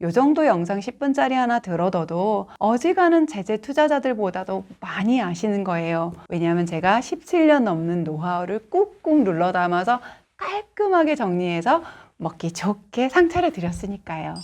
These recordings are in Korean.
요 정도 영상 10분짜리 하나 들어둬도 어지간한 제재 투자자들보다도 많이 아시는 거예요. 왜냐하면 제가 17년 넘는 노하우를 꾹꾹 눌러 담아서 깔끔하게 정리해서 먹기 좋게 상차려 드렸으니까요.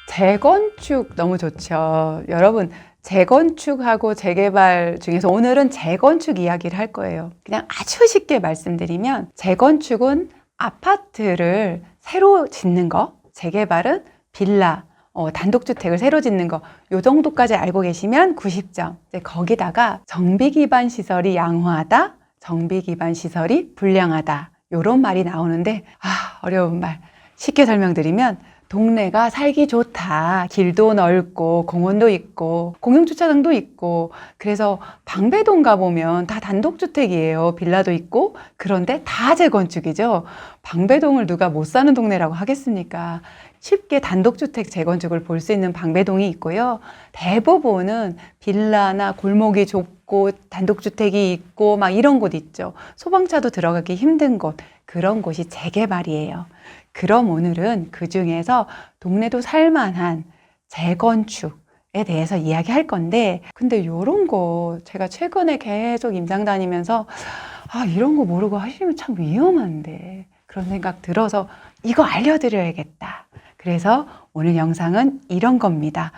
재건축 너무 좋죠. 여러분, 재건축하고 재개발 중에서 오늘은 재건축 이야기를 할 거예요. 그냥 아주 쉽게 말씀드리면 재건축은 아파트를 새로 짓는 거, 재개발은 빌라, 단독주택을 새로 짓는 거, 요 정도까지 알고 계시면 90점. 이제 거기다가 정비 기반 시설이 양호하다, 정비 기반 시설이 불량하다, 요런 말이 나오는데 어려운 말. 쉽게 설명드리면 동네가 살기 좋다. 길도 넓고 공원도 있고 공용주차장도 있고, 그래서 방배동 가보면 다 단독주택이에요. 빌라도 있고. 그런데 다 재건축이죠. 방배동을 누가 못 사는 동네라고 하겠습니까? 쉽게 단독주택 재건축을 볼 수 있는 방배동이 있고요. 대부분은 빌라나 골목이 좁고 단독주택이 있고 막 이런 곳 있죠. 소방차도 들어가기 힘든 곳, 그런 곳이 재개발이에요. 그럼 오늘은 그 중에서 동네도 살만한 재건축에 대해서 이야기할 건데, 근데 이런 거 제가 최근에 계속 임상 다니면서 이런 거 모르고 하시면 참 위험한데, 그런 생각 들어서 이거 알려드려야겠다. 그래서 오늘 영상은 이런 겁니다.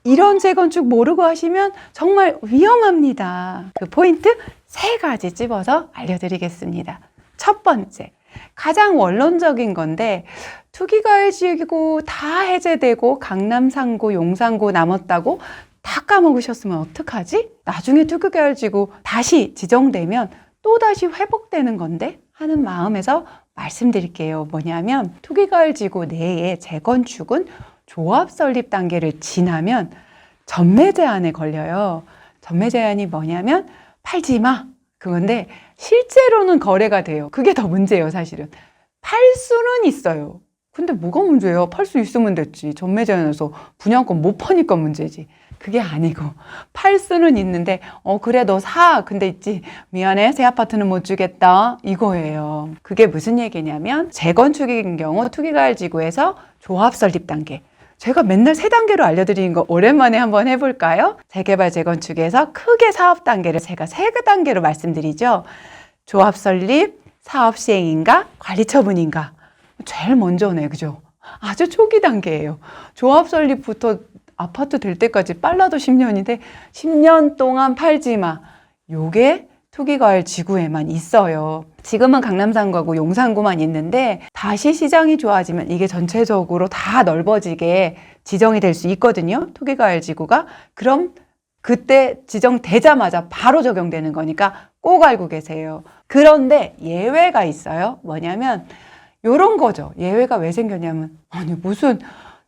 이런 재건축 모르고 하시면 정말 위험합니다. 그 포인트 3가지 찝어서 알려드리겠습니다. 첫 번째, 가장 원론적인 건데, 투기과열지구 다 해제되고 강남 상고, 용산고 남았다고 다 까먹으셨으면 어떡하지? 나중에 투기과열지구 다시 지정되면 또다시 회복되는 건데 하는 마음에서 말씀드릴게요. 뭐냐면 투기과열지구 내에 재건축은 조합 설립 단계를 지나면 전매 제한에 걸려요. 전매 제한이 뭐냐면 팔지 마, 그건데 실제로는 거래가 돼요. 그게 더 문제예요. 사실은 팔 수는 있어요. 근데 뭐가 문제예요? 팔 수 있으면 됐지. 전매 제한에서 분양권 못 파니까 문제지. 그게 아니고 팔 수는 있는데 그래 너 사. 근데 있지, 미안해, 새 아파트는 못 주겠다, 이거예요. 그게 무슨 얘기냐면 재건축인 경우 투기과열지구에서 조합 설립 단계, 제가 맨날 3단계로 알려드리는 거 오랜만에 한번 해볼까요? 재개발 재건축에서 크게 사업 단계를 제가 3단계로 말씀드리죠. 조합 설립, 사업 시행인가, 관리 처분인가. 제일 먼저네, 그죠? 아주 초기 단계예요. 조합 설립부터 아파트 될 때까지 빨라도 10년인데 10년 동안 팔지 마. 요게 투기과열 지구에만 있어요. 지금은 강남상구하고 용산구만 있는데 다시 시장이 좋아지면 이게 전체적으로 다 넓어지게 지정이 될 수 있거든요. 투기과열 지구가. 그럼 그때 지정되자마자 바로 적용되는 거니까 꼭 알고 계세요. 그런데 예외가 있어요. 뭐냐면 요런 거죠. 예외가 왜 생겼냐면, 아니 무슨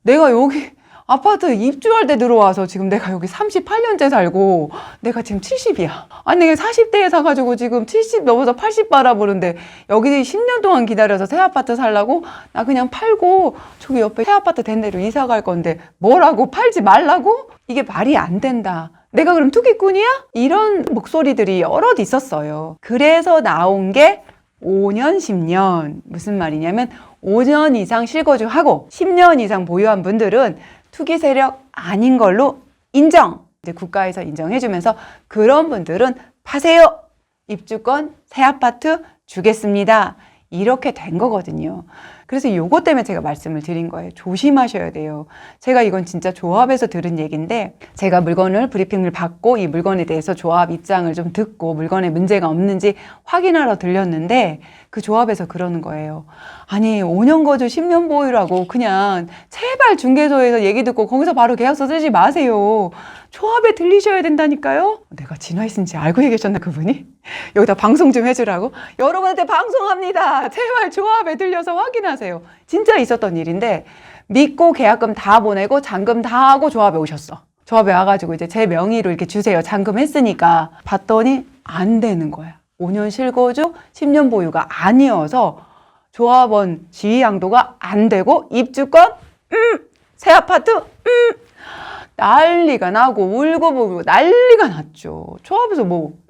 내가 여기 아파트 입주할 때 들어와서 지금 내가 여기 38년째 살고 내가 지금 70이야. 아니 내가 40대에 사가지고 지금 70 넘어서 80 바라보는데 여기 10년 동안 기다려서 새 아파트 살라고? 나 그냥 팔고 저기 옆에 새 아파트 된 데로 이사 갈 건데 뭐라고, 팔지 말라고? 이게 말이 안 된다. 내가 그럼 투기꾼이야? 이런 목소리들이 여럿 있었어요. 그래서 나온 게 5년, 10년. 무슨 말이냐면 5년 이상 실거주하고 10년 이상 보유한 분들은 투기 세력 아닌 걸로 인정. 이제 국가에서 인정해주면서 그런 분들은 파세요. 입주권 새 아파트 주겠습니다. 이렇게 된 거거든요. 그래서 요거 때문에 제가 말씀을 드린 거예요. 조심하셔야 돼요. 제가 이건 진짜 조합에서 들은 얘기인데, 제가 물건을 브리핑을 받고 이 물건에 대해서 조합 입장을 좀 듣고 물건에 문제가 없는지 확인하러 들렸는데, 그 조합에서 그러는 거예요. 아니 5년 거주 10년 보유라고 그냥 제발 중개소에서 얘기 듣고 거기서 바로 계약서 쓰지 마세요. 조합에 들리셔야 된다니까요. 내가 진화했는지 알고 계셨나 그분이? 여기다 방송 좀 해주라고? 여러분한테 방송합니다. 제발 조합에 들려서 확인하세요. 진짜 있었던 일인데, 믿고 계약금 다 보내고 잔금 다 하고 조합에 오셨어. 조합에 와가지고 이제 제 명의로 이렇게 주세요. 잔금 했으니까. 봤더니 안 되는 거야. 5년 실거주 10년 보유가 아니어서 조합원 지위 양도가 안 되고 입주권 새 아파트 난리가 나고 울고불고 난리가 났죠. 조합에서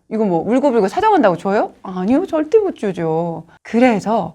이거 울고불고 사정한다고 줘요? 아니요, 절대 못 주죠. 그래서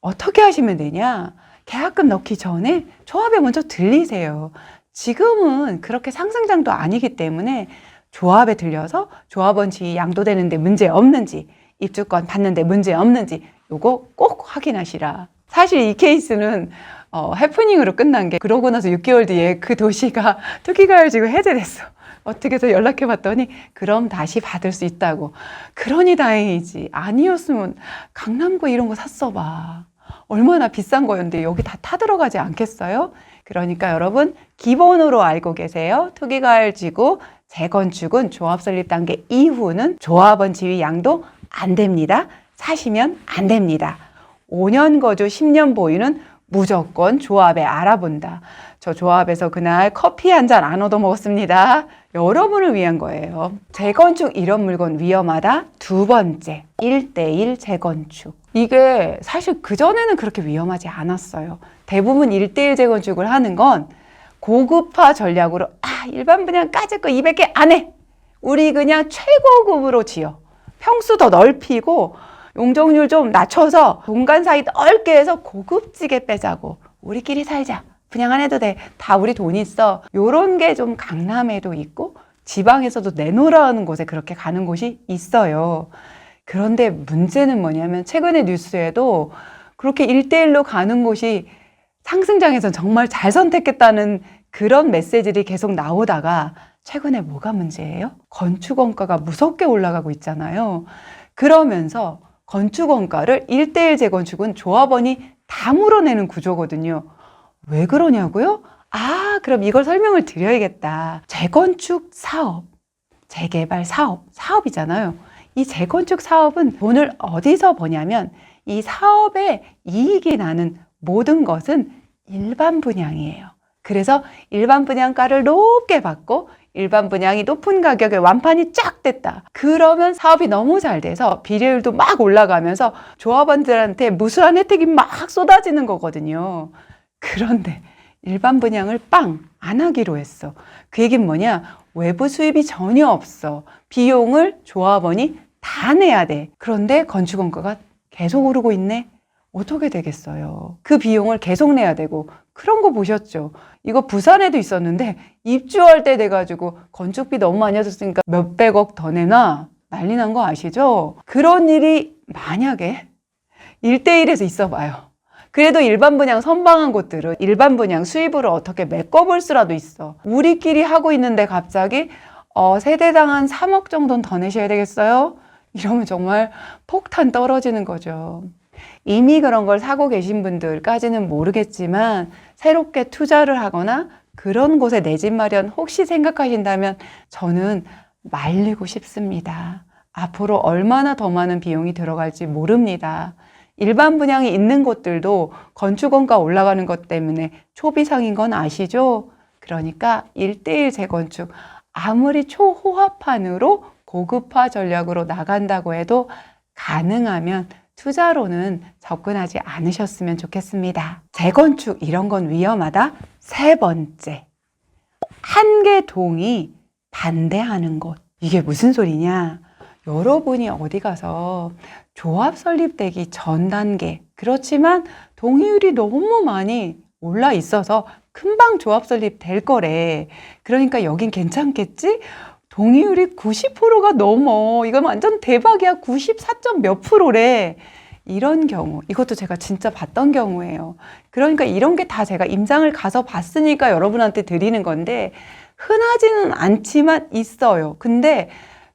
어떻게 하시면 되냐? 계약금 넣기 전에 조합에 먼저 들리세요. 지금은 그렇게 상승장도 아니기 때문에 조합에 들려서 조합원 지위 양도되는데 문제 없는지, 입주권 받는데 문제 없는지 요거 꼭 확인하시라. 사실 이 케이스는 해프닝으로 끝난 게, 그러고 나서 6개월 뒤에 그 도시가 투기가열지구 해제됐어. 어떻게 해서 연락해 봤더니 그럼 다시 받을 수 있다고. 그러니 다행이지. 아니었으면 강남구 이런 거 샀어 봐. 얼마나 비싼 거였는데 여기 다 타들어가지 않겠어요? 그러니까 여러분 기본으로 알고 계세요. 투기가열지구 재건축은 조합 설립 단계 이후는 조합원 지위 양도 안 됩니다. 사시면 안 됩니다. 5년 거주 10년 보유는 무조건 조합에 알아본다. 저 조합에서 그날 커피 한 잔 안 얻어 먹었습니다. 여러분을 위한 거예요. 재건축 이런 물건 위험하다. 두 번째, 1대1 재건축. 이게 사실 그전에는 그렇게 위험하지 않았어요. 대부분 1대1 재건축을 하는 건 고급화 전략으로 일반 분양 까짓 거 200개 안 해. 우리 그냥 최고급으로 지어. 평수 더 넓히고 용적률 좀 낮춰서 공간 사이 넓게 해서 고급지게 빼자고. 우리끼리 살자. 분양 안 해도 돼. 다 우리 돈 있어. 요런 게 좀 강남에도 있고 지방에서도 내놓으라는 곳에 그렇게 가는 곳이 있어요. 그런데 문제는 뭐냐면 최근에 뉴스에도 그렇게 1대1로 가는 곳이 상승장에서 정말 잘 선택했다는 그런 메시지들이 계속 나오다가 최근에 뭐가 문제예요? 건축원가가 무섭게 올라가고 있잖아요. 그러면서 건축원가를 1대1 재건축은 조합원이 다 물어내는 구조거든요. 왜 그러냐고요? 그럼 이걸 설명을 드려야겠다. 재건축 사업, 재개발 사업, 사업이잖아요. 이 재건축 사업은 돈을 어디서 버냐면 이 사업에 이익이 나는 모든 것은 일반 분양이에요. 그래서 일반 분양가를 높게 받고 일반 분양이 높은 가격에 완판이 쫙 됐다. 그러면 사업이 너무 잘 돼서 비례율도 막 올라가면서 조합원들한테 무수한 혜택이 막 쏟아지는 거거든요. 그런데 일반 분양을 안 하기로 했어. 그 얘기는 뭐냐? 외부 수입이 전혀 없어. 비용을 조합원이 다 내야 돼. 그런데 건축원가가 계속 오르고 있네? 어떻게 되겠어요? 그 비용을 계속 내야 되고. 그런 거 보셨죠? 이거 부산에도 있었는데 입주할 때 돼가지고 건축비 너무 많이 하셨으니까 몇백억 더 내나? 난리 난 거 아시죠? 그런 일이 만약에 1대1에서 있어 봐요. 그래도 일반 분양 선방한 곳들은 일반 분양 수입으로 어떻게 메꿔볼 수라도 있어. 우리끼리 하고 있는데 갑자기 세대당 한 3억 정도는 더 내셔야 되겠어요? 이러면 정말 폭탄 떨어지는 거죠. 이미 그런 걸 사고 계신 분들까지는 모르겠지만 새롭게 투자를 하거나 그런 곳에 내 집 마련 혹시 생각하신다면 저는 말리고 싶습니다. 앞으로 얼마나 더 많은 비용이 들어갈지 모릅니다. 일반 분양이 있는 곳들도 건축원가 올라가는 것 때문에 초비상인 건 아시죠? 그러니까 1대1 재건축, 아무리 초호화판으로 고급화 전략으로 나간다고 해도 가능하면 투자로는 접근하지 않으셨으면 좋겠습니다. 재건축 이런 건 위험하다. 세 번째, 한계동이 반대하는 곳. 이게 무슨 소리냐? 여러분이 어디 가서 조합 설립되기 전 단계, 그렇지만 동의율이 너무 많이 올라 있어서 금방 조합 설립 될 거래. 그러니까 여긴 괜찮겠지? 동의율이 90%가 넘어. 이건 완전 대박이야. 94점 몇 프로래. 이런 경우, 이것도 제가 진짜 봤던 경우예요. 그러니까 이런 게 다 제가 임장을 가서 봤으니까 여러분한테 드리는 건데 흔하지는 않지만 있어요. 근데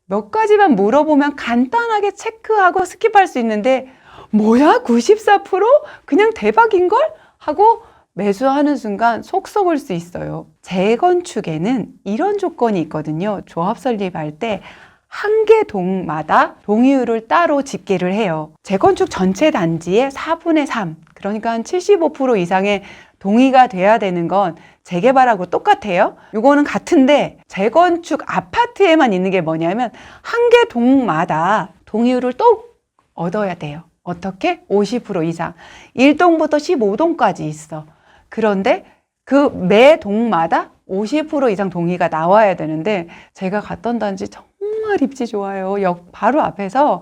몇 가지만 물어보면 간단하게 체크하고 스킵할 수 있는데 뭐야? 94%? 그냥 대박인걸? 하고 매수하는 순간 속 썩을 수 있어요. 재건축에는 이런 조건이 있거든요. 조합 설립할 때 한 개 동마다 동의율을 따로 집계를 해요. 재건축 전체 단지의 4분의 3, 그러니까 한 75% 이상의 동의가 돼야 되는 건 재개발하고 똑같아요. 요거는 같은데 재건축 아파트에만 있는 게 뭐냐면 한 개 동마다 동의율을 또 얻어야 돼요. 어떻게? 50% 이상. 1동부터 15동까지 있어. 그런데 그 매 동마다 50% 이상 동의가 나와야 되는데 제가 갔던 단지 정말 입지 좋아요. 역 바로 앞에서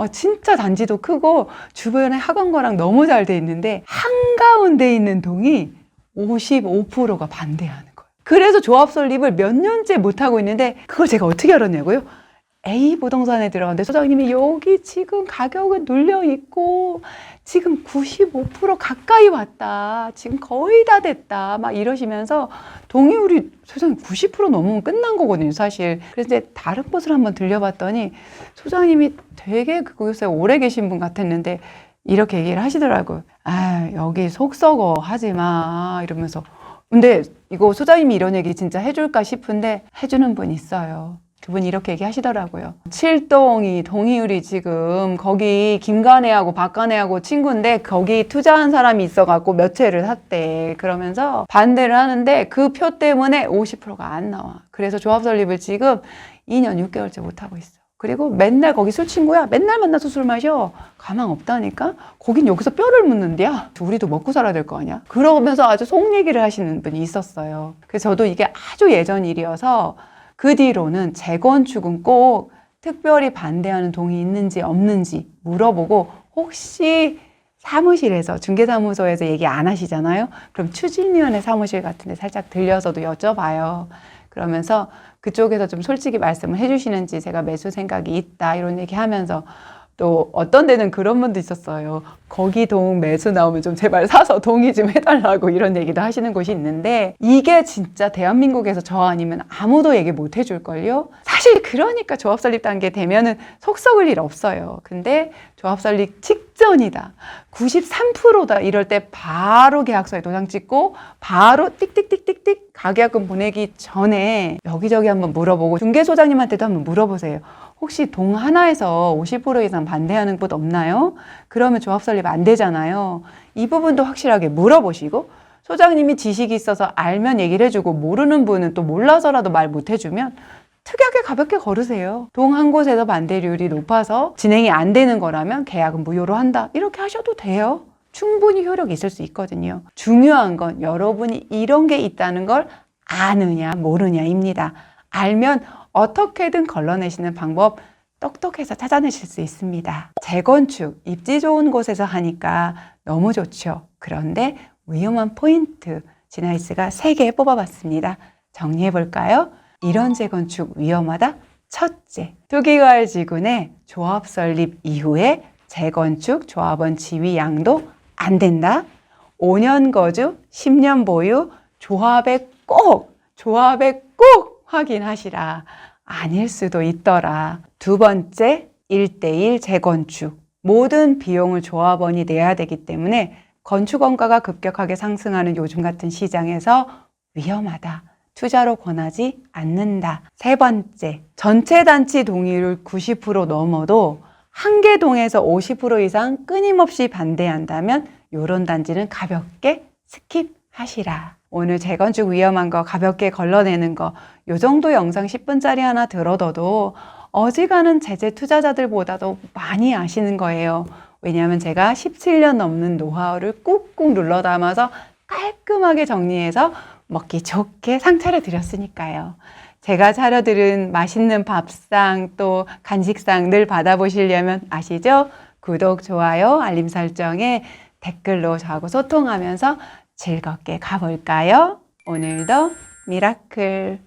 진짜 단지도 크고 주변에 학원거랑 너무 잘 돼 있는데 한가운데 있는 동이 55%가 반대하는 거예요. 그래서 조합 설립을 몇 년째 못하고 있는데 그걸 제가 어떻게 알았냐고요? A부동산에 들어갔는데 소장님이 여기 지금 가격은 눌려 있고 지금 95% 가까이 왔다. 지금 거의 다 됐다. 막 이러시면서 동의율이 소장님 90% 넘으면 끝난 거거든요, 사실. 그래서 이제 다른 곳을 한번 들려봤더니 소장님이 되게 그곳에 오래 계신 분 같았는데 이렇게 얘기를 하시더라고요. 아, 여기 속 썩어 하지 마. 이러면서. 근데 이거 소장님이 이런 얘기 진짜 해줄까 싶은데 해주는 분 있어요. 그분이 이렇게 얘기하시더라고요. 7동이 동의율이 지금 거기 김간애하고 박간애하고 친구인데 거기 투자한 사람이 있어갖고 몇 채를 샀대. 그러면서 반대를 하는데 그 표 때문에 50%가 안 나와. 그래서 조합 설립을 지금 2년 6개월째 못하고 있어. 그리고 맨날 거기 술 친구야. 맨날 만나서 술 마셔. 가망 없다니까. 거긴 여기서 뼈를 묻는데야. 우리도 먹고 살아야 될 거 아니야. 그러면서 아주 속 얘기를 하시는 분이 있었어요. 그래서 저도 이게 아주 예전 일이어서 그 뒤로는 재건축은 꼭 특별히 반대하는 동이 있는지 없는지 물어보고 혹시 사무실에서 중개사무소에서 얘기 안 하시잖아요. 그럼 추진위원회 사무실 같은 데 살짝 들려서도 여쭤봐요. 그러면서 그쪽에서 좀 솔직히 말씀을 해주시는지 제가 매수 생각이 있다 이런 얘기하면서 또 어떤 데는 그런 분도 있었어요. 거기 동 매수 나오면 좀 제발 사서 동의 좀 해달라고 이런 얘기도 하시는 곳이 있는데 이게 진짜 대한민국에서 저 아니면 아무도 얘기 못 해줄걸요? 사실 그러니까 조합 설립 단계 되면은 속 썩을 일 없어요. 근데 조합 설립 직전이다. 93%다. 이럴 때 바로 계약서에 도장 찍고 바로 띡띡띡띡띡 가계약금 보내기 전에 여기저기 한번 물어보고 중개소장님한테도 한번 물어보세요. 혹시 동 하나에서 50% 이상 반대하는 곳 없나요? 그러면 조합 설립 안 되잖아요. 이 부분도 확실하게 물어보시고 소장님이 지식이 있어서 알면 얘기를 해주고 모르는 분은 또 몰라서라도 말 못 해주면 특이하게 가볍게 걸으세요. 동 한 곳에서 반대율이 높아서 진행이 안 되는 거라면 계약은 무효로 한다. 이렇게 하셔도 돼요. 충분히 효력이 있을 수 있거든요. 중요한 건 여러분이 이런 게 있다는 걸 아느냐 모르냐입니다. 알면 어떻게든 걸러내시는 방법 똑똑해서 찾아내실 수 있습니다. 재건축, 입지 좋은 곳에서 하니까 너무 좋죠. 그런데 위험한 포인트, 진아이스가 3개 뽑아봤습니다. 정리해볼까요? 이런 재건축 위험하다. 첫째, 투기과열지구내 조합 설립 이후에 재건축 조합원 지위 양도 안 된다. 5년 거주, 10년 보유, 조합에 꼭 확인하시라. 아닐 수도 있더라. 두 번째, 1:1 재건축. 모든 비용을 조합원이 내야 되기 때문에 건축 원가가 급격하게 상승하는 요즘 같은 시장에서 위험하다. 투자로 권하지 않는다. 세 번째, 전체 단지 동의율 90% 넘어도 한 개 동에서 50% 이상 끊임없이 반대한다면 이런 단지는 가볍게 스킵하시라. 오늘 재건축 위험한 거 가볍게 걸러내는 거 요 정도 영상 10분짜리 하나 들어둬도 어지간한 제재 투자자들보다도 많이 아시는 거예요. 왜냐하면 제가 17년 넘는 노하우를 꾹꾹 눌러 담아서 깔끔하게 정리해서 먹기 좋게 상차려 드렸으니까요. 제가 차려드린 맛있는 밥상 또 간식상 늘 받아보시려면 아시죠? 구독, 좋아요, 알림 설정에 댓글로 저하고 소통하면서 즐겁게 가볼까요? 오늘도 미라클